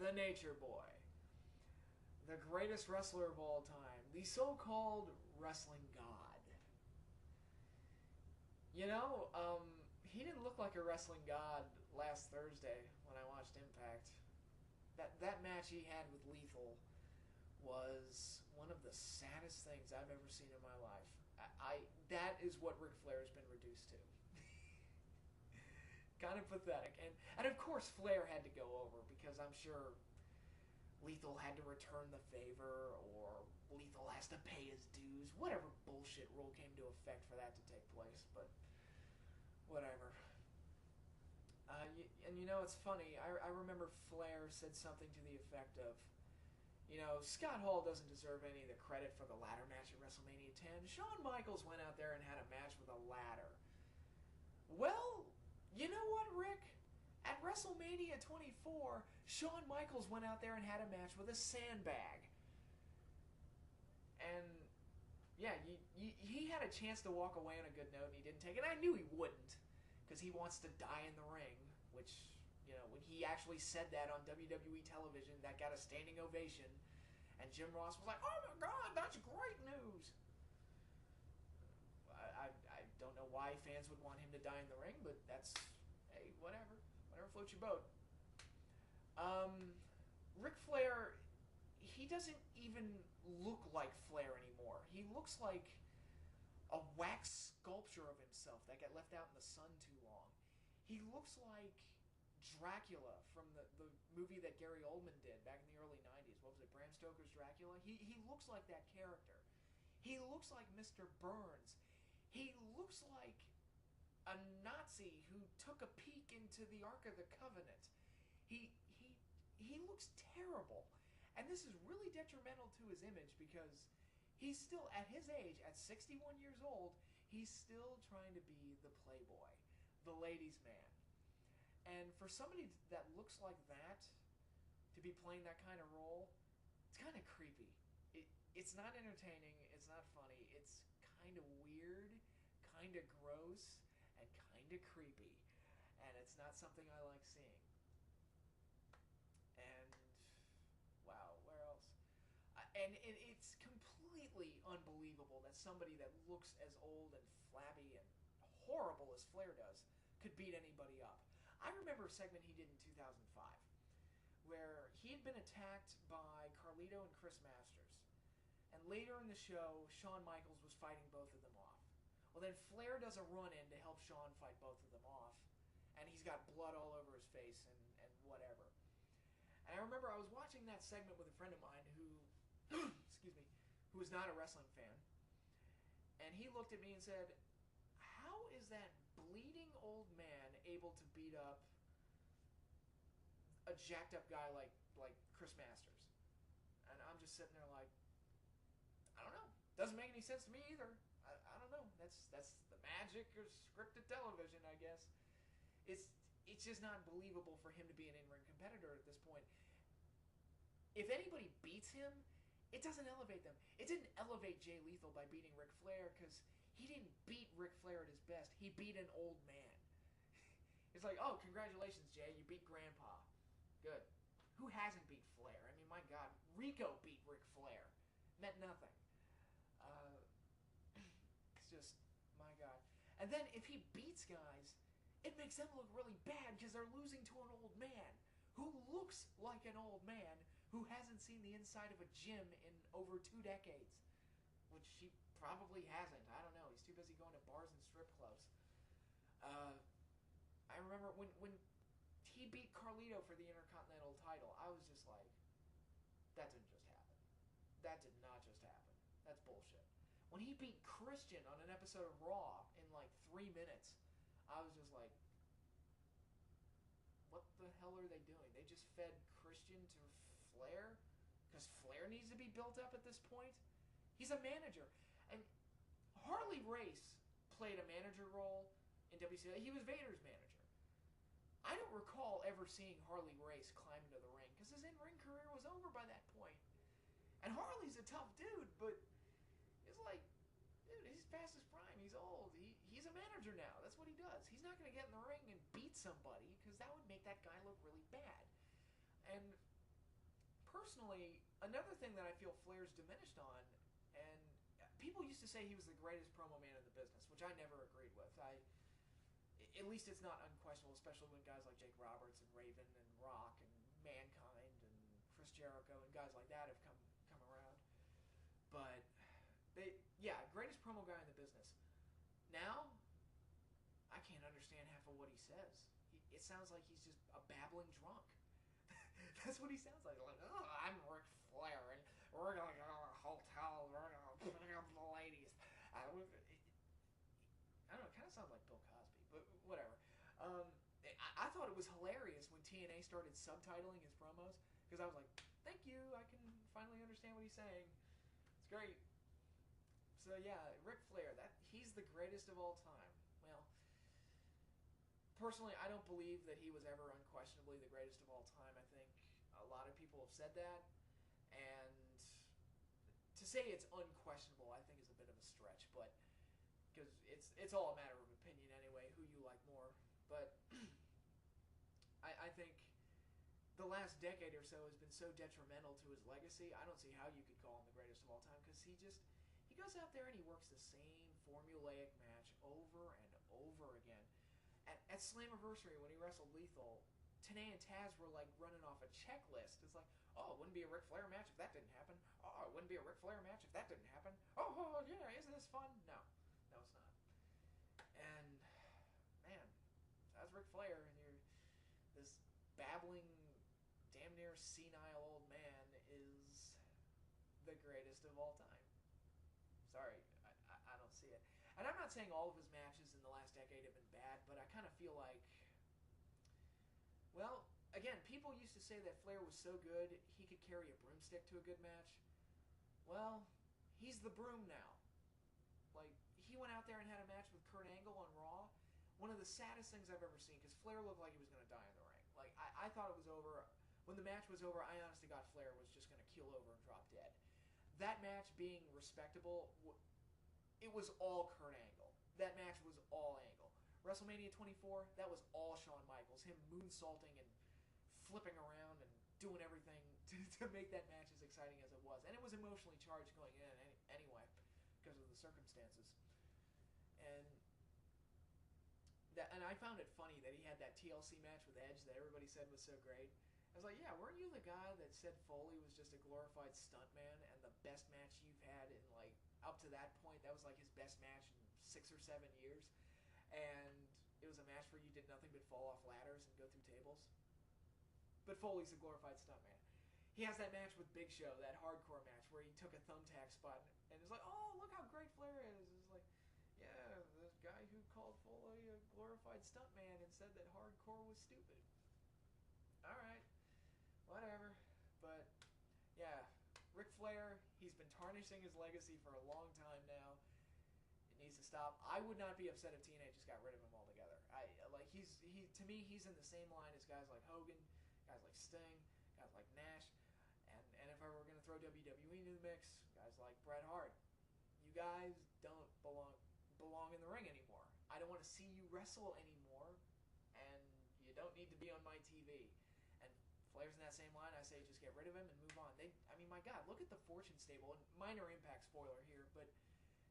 the Nature Boy, the greatest wrestler of all time, the so-called wrestling god. You know, he didn't look like a wrestling god last Thursday when I watched Impact. That match he had with Lethal was one of the saddest things I've ever seen in my life. That is what Ric Flair has been reduced to. Kind of pathetic. And of course Flair had to go over because I'm sure Lethal had to return the favor or Lethal has to pay his dues. Whatever bullshit rule came to effect for that to take place, but whatever. And you know, it's funny. I remember Flair said something to the effect of, you know, Scott Hall doesn't deserve any of the credit for the ladder match at WrestleMania 10. Shawn Michaels went out there and had a match with a ladder. Well, you know what, Rick? At WrestleMania 24, Shawn Michaels went out there and had a match with a sandbag. And, yeah, he had a chance to walk away on a good note and he didn't take it. I knew he wouldn't, because he wants to die in the ring, which, you know, when he actually said that on WWE television, that got a standing ovation. And Jim Ross was like, "Oh my God, that's great news." I don't know why fans would want him to die in the ring, but that's, hey, whatever. Whatever floats your boat. Ric Flair, he doesn't even look like Flair anymore. He looks like a wax sculpture of himself that got left out in the sun too long. He looks like Dracula from the movie that Gary Oldman did back in the early 90s. What was it, Bram Stoker's Dracula? He looks like that character. He looks like Mr. Burns. He looks like a Nazi who took a peek into the Ark of the Covenant. He looks terrible. And this is really detrimental to his image because he's still, at his age, at 61 years old, he's still trying to be the playboy, the ladies' man. And for somebody that looks like that, to be playing that kind of role, it's kind of creepy. It's not entertaining, it's not funny, it's kind of weird, kind of gross, and kind of creepy. And it's not something I like seeing. And, wow, where else? And it's completely unbelievable that somebody that looks as old and flabby and horrible as Flair does could beat anybody up. I remember a segment he did in 2005 where he had been attacked by Carlito and Chris Masters. And later in the show, Shawn Michaels was fighting both of them off. Well, then Flair does a run-in to help Shawn fight both of them off. And he's got blood all over his face and whatever. And I remember I was watching that segment with a friend of mine who, excuse me, who was not a wrestling fan. And he looked at me and said, "How is that bleeding old man able to beat up a jacked up guy like Chris Masters?" And I'm just sitting there like, I don't know. Doesn't make any sense to me either. I don't know. That's the magic of scripted television, I guess. It's just not believable for him to be an in-ring competitor at this point. If anybody beats him, it doesn't elevate them. It didn't elevate Jay Lethal by beating Ric Flair because he didn't beat Ric Flair at his best. He beat an old man. It's like, oh, congratulations, Jay. You beat Grandpa. Good. Who hasn't beat Flair? I mean, my God. Rico beat Ric Flair. Meant nothing. It's just, my God. And then if he beats guys, it makes them look really bad because they're losing to an old man who looks like an old man who hasn't seen the inside of a gym in over 2 decades. Which he probably hasn't. I don't know. He's too busy going to bars and strip clubs. I remember when he beat Carlito for the Intercontinental title, I was just like, that didn't just happen. That did not just happen. That's bullshit. When he beat Christian on an episode of Raw in like 3 minutes, I was just like, what the hell are they doing? They just fed Christian to Flair? Because Flair needs to be built up at this point? He's a manager. And Harley Race played a manager role in WCW. He was Vader's manager. I don't recall ever seeing Harley Race climb into the ring because his in-ring career was over by that point. And Harley's a tough dude, but it's like, dude, he's past his prime. He's old. He's a manager now. That's what he does. He's not going to get in the ring and beat somebody because that would make that guy look really bad. And personally, another thing that I feel Flair's diminished on, and people used to say he was the greatest promo man in the business, which I never agreed with. At least it's not unquestionable, especially when guys like Jake Roberts and Raven and Rock and Mankind and Chris Jericho and guys like that have come around. But greatest promo guy in the business. Now, I can't understand half of what he says. It sounds like he's just a babbling drunk. That's what he sounds like. Like, oh, I'm Ric Flair, and we're gonna go to a hotel, we're gonna pick up the ladies. I don't know, it kind of sounds like Bill Cosby, but whatever. I thought it was hilarious when TNA started subtitling his promos, because I was like, thank you, I can finally understand what he's saying. It's great. So yeah, Ric Flair, he's the greatest of all time. Well, personally, I don't believe that he was ever unquestionably the greatest of all time. I think a lot of people have said that, and to say it's unquestionable, I think is a bit of a stretch, but because it's all a matter of opinion anyway, who you like more. But I think the last decade or so has been so detrimental to his legacy. I don't see how you could call him the greatest of all time, because he goes out there and he works the same formulaic match over and over again. At Slammiversary, when he wrestled Lethal, Tenay and Taz were like running off a checklist. It's like, oh, it wouldn't be a Ric Flair match if that didn't happen. Oh, it wouldn't be a Ric Flair match if that didn't happen. Oh yeah, isn't this fun? No, it's not. And man, that's Ric Flair, and you're this babbling, damn near senile old man is the greatest of all time. Sorry, I don't see it. And I'm not saying all of his matches in the last decade have been bad, but I kind of feel like, well, again, people used to say that Flair was so good he could carry a broomstick to a good match. Well, he's the broom now. Like, he went out there and had a match with Kurt Angle on Raw. One of the saddest things I've ever seen, because Flair looked like he was going to die in the ring. Like, I thought it was over. When the match was over, I honestly got Flair was just going to keel over and drop dead. That match being respectable, it was all Kurt Angle. That match was all Angle. WrestleMania 24, that was all Shawn Michaels. Him moonsaulting and flipping around and doing everything to make that match as exciting as it was. And it was emotionally charged going in anyway, because of the circumstances. And I found it funny that he had that TLC match with Edge that everybody said was so great. I was like, yeah, weren't you the guy that said Foley was just a glorified stuntman, and the best match you've had in, like, up to that point, that was like his best match in 6 or 7 years, and it was a match where you did nothing but fall off ladders and go through tables? But Foley's a glorified stuntman. He has that match with Big Show, that hardcore match, where he took a thumbtack spot, and it's like, oh, look how great Flair is. It's like, yeah, this guy who called Foley a glorified stuntman and said that hardcore was stupid. Alright, whatever. But, yeah, Ric Flair, he's been tarnishing his legacy for a long time now. It needs to stop. I would not be upset if TNA just got rid of him altogether. To me, he's in the same line as guys like Hogan, guys like Sting, guys like Nash, and if I were going to throw WWE into the mix, guys like Bret Hart. You guys don't belong in the ring anymore. I don't want to see you wrestle anymore, and you don't need to be on my TV. And Flair's in that same line. I say just get rid of him and move on. My God, look at the Fortune stable. And minor Impact spoiler here, but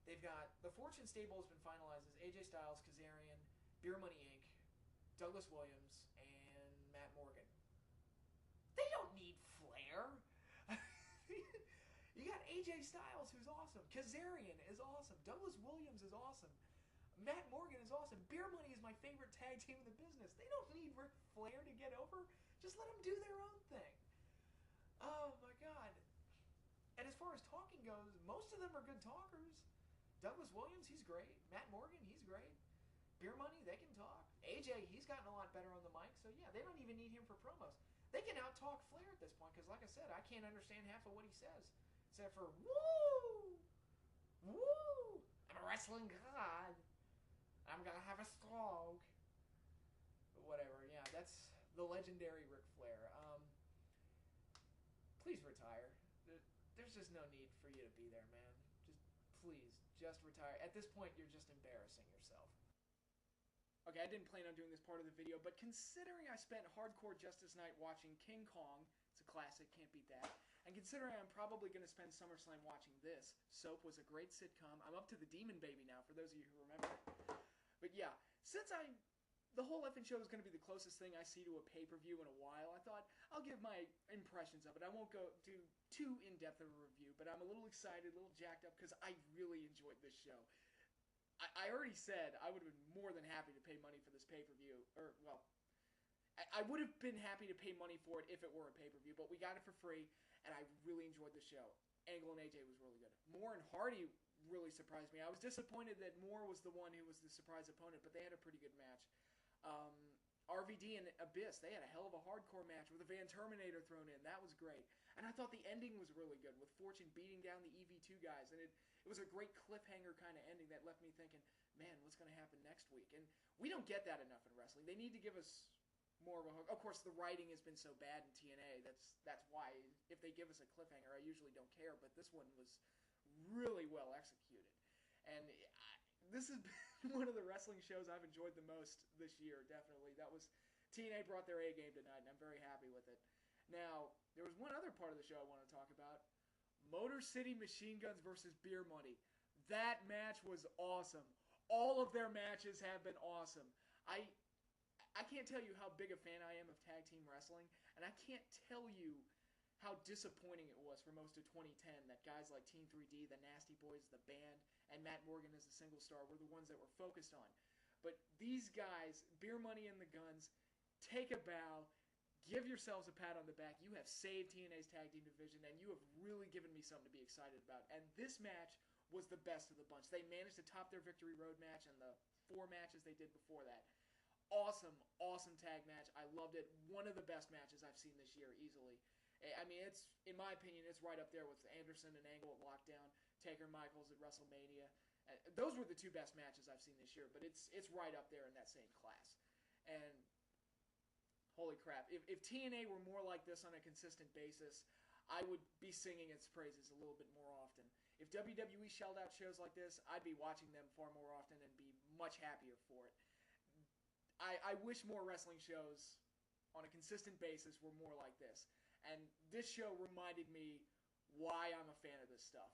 they've got the Fortune stable has been finalized as AJ Styles, Kazarian, Beer Money Inc., Douglas Williams, and Matt Morgan. They don't need Flair. You got AJ Styles, who's awesome. Kazarian is awesome. Douglas Williams is awesome. Matt Morgan is awesome. Beer Money is my favorite tag team in the business. They don't need Ric Flair to get over. Just let them do their own thing. Oh my God. And as far as talking goes, most of them are good talkers. Douglas Williams, he's great. Matt Morgan, he's great. Beer Money, they can talk. AJ, he's gotten a lot better on the mic, so yeah, they don't even need him for promos. They can out-talk Flair at this point, because like I said, I can't understand half of what he says. Except for, woo! Woo! I'm a wrestling god. I'm gonna have a stroke. But whatever, yeah, that's the legendary Ric Flair. Please retire. There's just no need for you to be there, man. Just retire. At this point, you're just embarrassing yourself. Okay, I didn't plan on doing this part of the video, but considering I spent Hardcore Justice Night watching King Kong, it's a classic, can't beat that. And considering I'm probably going to spend SummerSlam watching this, Soap was a great sitcom. I'm up to the Demon Baby now, for those of you who remember. But yeah, since the whole effing show is going to be the closest thing I see to a pay-per-view in a while, I thought I'll give my impressions of it. I won't go do too in-depth of a review, but I'm a little excited, a little jacked up, because I really enjoyed this show. I already said I would have been more than happy to pay money for this pay-per-view. Or, well, I would have been happy to pay money for it if it were a pay-per-view, but we got it for free, and I really enjoyed the show. Angle and AJ was really good. Moore and Hardy really surprised me. I was disappointed that Moore was the one who was the surprise opponent, but they had a pretty good match. RVD and Abyss, they had a hell of a hardcore match with a Van Terminator thrown in. That was great. And I thought the ending was really good, with Fortune beating down the EV2 guys, and it was a great cliffhanger kind of ending that left me thinking, man, what's going to happen next week? And we don't get that enough in wrestling. They need to give us more of a hook. Of course, the writing has been so bad in TNA. That's why if they give us a cliffhanger, I usually don't care. But this one was really well executed, and this has been one of the wrestling shows I've enjoyed the most this year. Definitely, TNA brought their A game tonight, and I'm very happy with it. Now, there was one other part of the show I want to talk about. Motor City Machine Guns versus Beer Money. That match was awesome. All of their matches have been awesome. I can't tell you how big a fan I am of tag team wrestling, and I can't tell you how disappointing it was for most of 2010 that guys like Team 3D, the Nasty Boys, the band, and Matt Morgan as the single star were the ones that were focused on. But these guys, Beer Money and the Guns, take a bow. Give yourselves a pat on the back. You have saved TNA's tag team division, and you have really given me something to be excited about. And this match was the best of the bunch. They managed to top their Victory Road match and the 4 matches they did before that. Awesome, awesome tag match. I loved it. One of the best matches I've seen this year, easily. I mean, it's, in my opinion, it's right up there with Anderson and Angle at Lockdown, Taker and Michaels at WrestleMania. Those were the 2 best matches I've seen this year, but it's right up there in that same class. And holy crap, if TNA were more like this on a consistent basis, I would be singing its praises a little bit more often. If WWE shelled out shows like this, I'd be watching them far more often and be much happier for it. I wish more wrestling shows on a consistent basis were more like this. And this show reminded me why I'm a fan of this stuff.